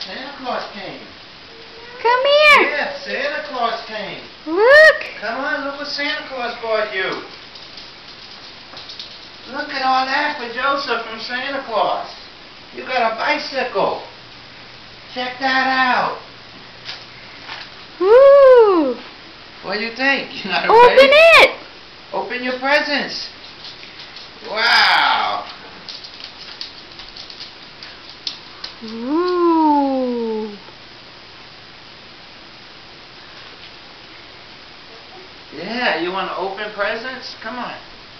Santa Claus came. Come here. Yeah, Santa Claus came. Look. Come on, look what Santa Claus bought you. Look at all that for Joseph from Santa Claus. You got a bicycle. Check that out. Ooh. What do you think? You not Open ready? it. Open your presents. Wow. Ooh. Yeah, you want to open presents? Come on.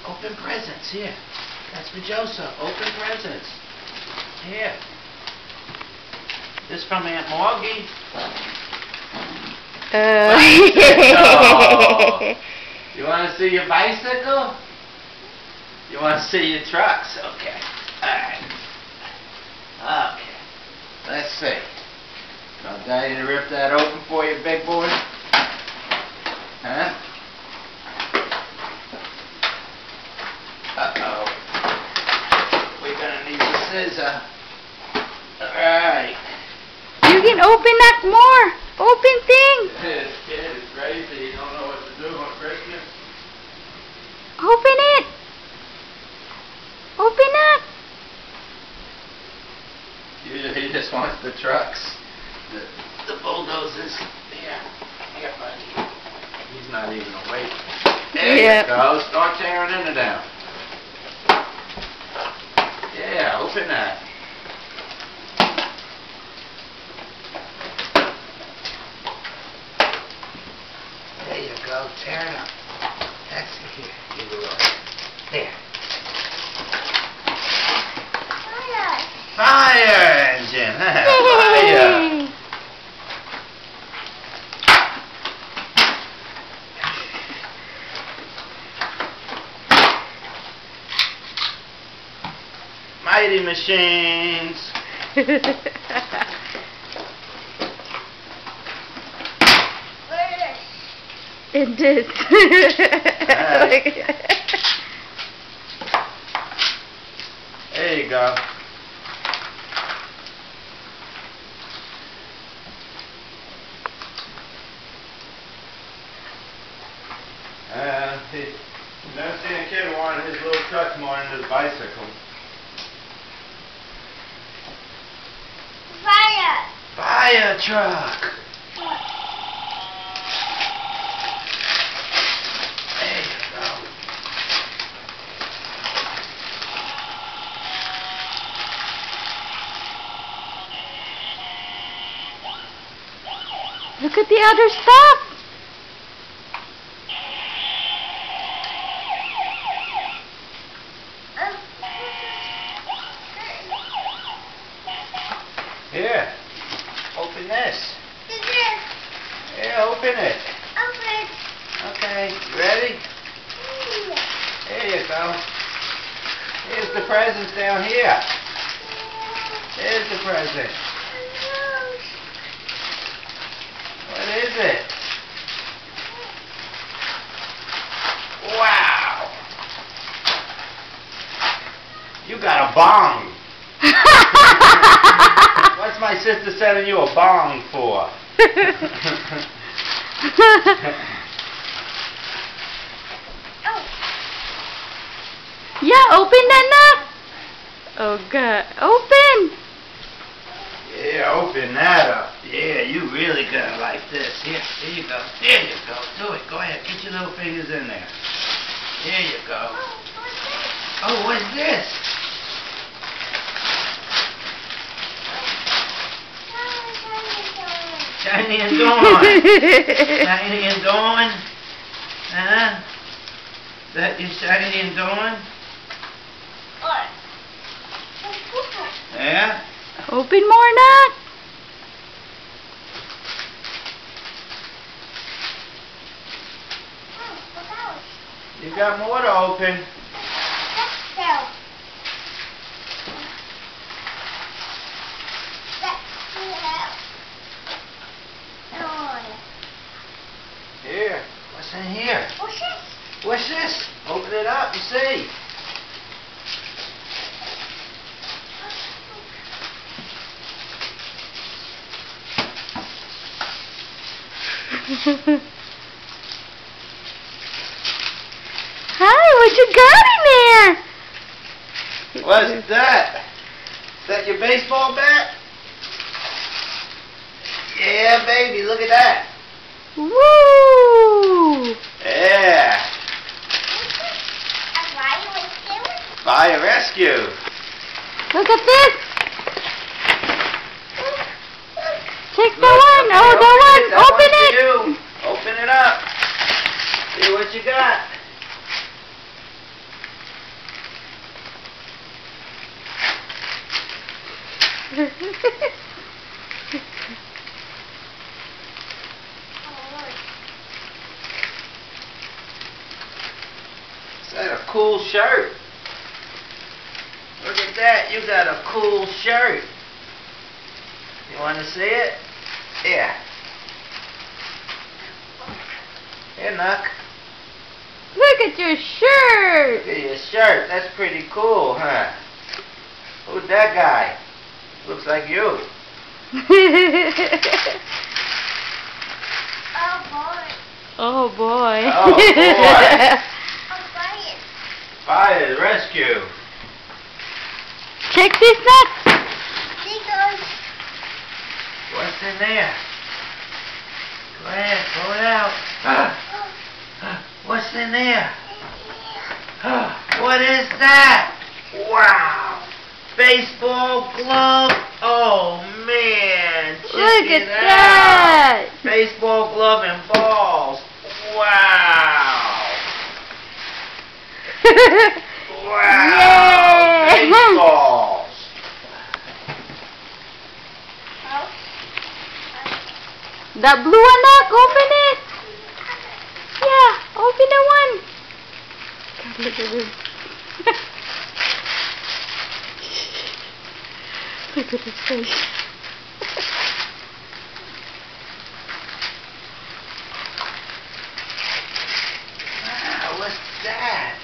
Open presents. Here. That's for Joseph. Open presents. Here. This from Aunt Morgie. Bicycle. You want to see your bicycle? You want to see your trucks? Okay. Alright. Okay. Let's see. Want Daddy to rip that open for you, big boy? Huh? Uh-oh. We're going to need the scissor. Alright. You can open that more. Open thing. This kid is crazy. You don't know what to do on Christmas. Open it. Open up. He just wants the trucks. The bulldozers. Here. Here, buddy. He's not even awake. There you go. Start tearing into them. Yeah, open that. There you go. Tear it up. That's it. Here. Give it up. There. Fire engine. Fire. Mighty machines. It did. There you go. Never seen a kid wanting his little truck more than his bicycle. Fire! Fire truck! There you go. Look at the other stuff. Here, open this. Here, open it. Okay, you ready? There you go. Here's the presents down here. There's the present. What is it? Wow. You got a bong. What's my sister sending you a bong for? Yeah, open that up. Oh God, open. Yeah, open that up. Yeah, you really gonna like this. Here you go. There you go. Do it. Go ahead. Get your little fingers in there. There you go. Oh, what's this? Shiny and Dawn. Shiny and Dawn. Huh? Is that your Shiny and Dawn? Yeah? Open more nut. You got more to open. Here. What's in here? What's this? Open it up and see. Hi, what you got in there? What's that? Is that your baseball bat? Yeah, baby, look at that. Woo! Yeah. Fire rescue. Look at this. Check the Look, one. okay, Oh, the one. that Open one's it. for you. Open it up. See what you got. Is that a cool shirt? Look at that. You got a cool shirt. You want to see it? Yeah. Here, Nuck. Look at your shirt. Look at your shirt. That's pretty cool, huh? Who's that guy? Looks like you. Oh boy. Oh, boy. Fire rescue. Check this nut. What's in there? Go ahead, pull it out. What's in there? What is that? Wow. Baseball glove. Oh man. Check Look it at out. that. Baseball glove and balls. Wow. Wow. Yay. Baseballs. That blue one, look, open it. Yeah, open the one. God, look at him. Look at his face. Wow, what's that?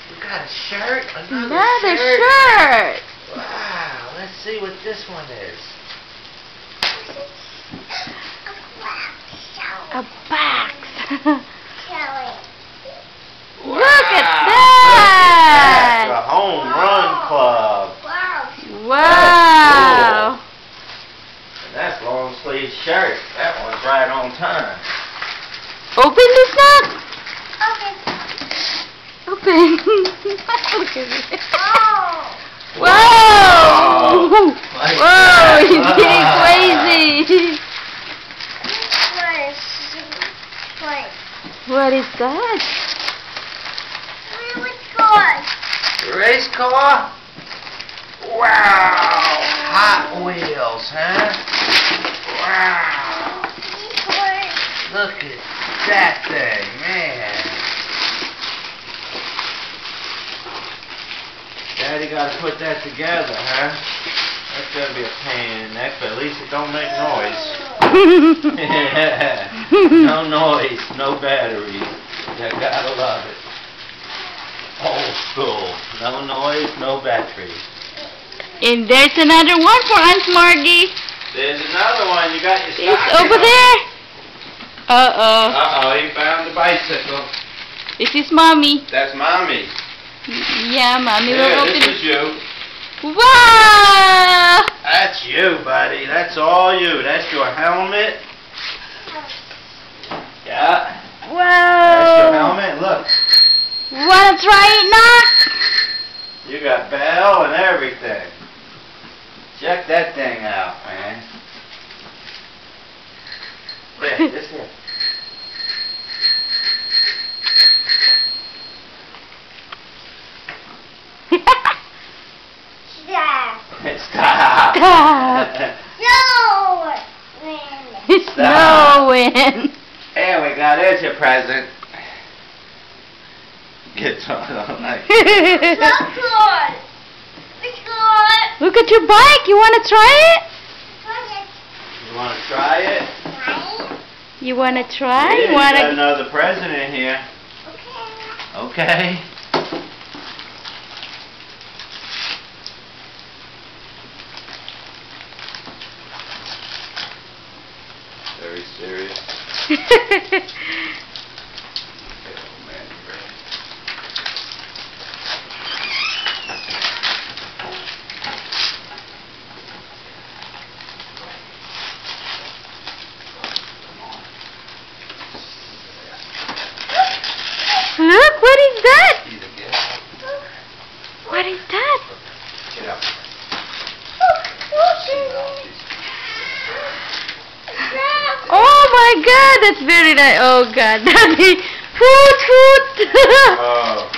You got a shirt? Another shirt. Wow, let's see what this one is. A box. Wow, Look at that. that. The home run club. Wow. And that's long sleeve shirt. That one's right on time. Open this up. Open. Look at it. Whoa. Like Whoa, that. he's getting crazy. What is that? Race car? Wow. Hot Wheels, huh? Wow. Look at that thing, man. Daddy got to put that together, huh? That's going to be a pain in the neck, but at least it don't make noise. No noise, no batteries. You gotta love it. Old school. No noise, no battery. And there's another one for Aunt Margie. There's another one. You got your It's stocking over on. there. Uh-oh. Uh-oh, he found the bicycle. This is Mommy. That's Mommy. Yeah, Mommy will Yeah, open this it. is you. Wow! That's you, buddy. That's all you. That's your helmet. Yeah. That's your Whoa! helmet. Look. Wanna try it now? You got bell and everything. Check that thing out, man. Yeah, this here. Stop. It's snowing. There we go. There's your present. Get on like. Look at your bike. You wanna try it? You want to try it? You wanna try? Yeah, You you got wanna? another present in here. Okay. Very serious. Look, what is that? He's a gift. What is that? Get up. Oh my God, that's very nice. Oh God, Daddy, food. Oh.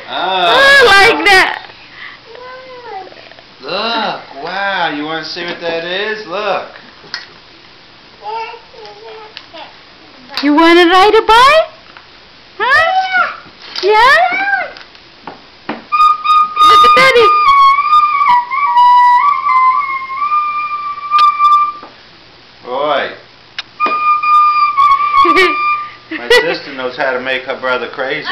Oh, like that. Look, wow, you want to see what that is? Look. You want to ride a bike? Huh? Yeah? Look at Daddy. Boy, my sister knows how to make her brother crazy.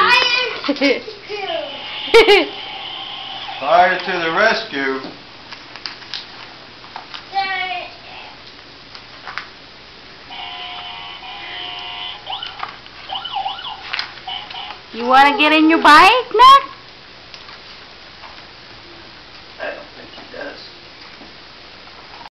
Fire to the rescue. You want to get in your bike next?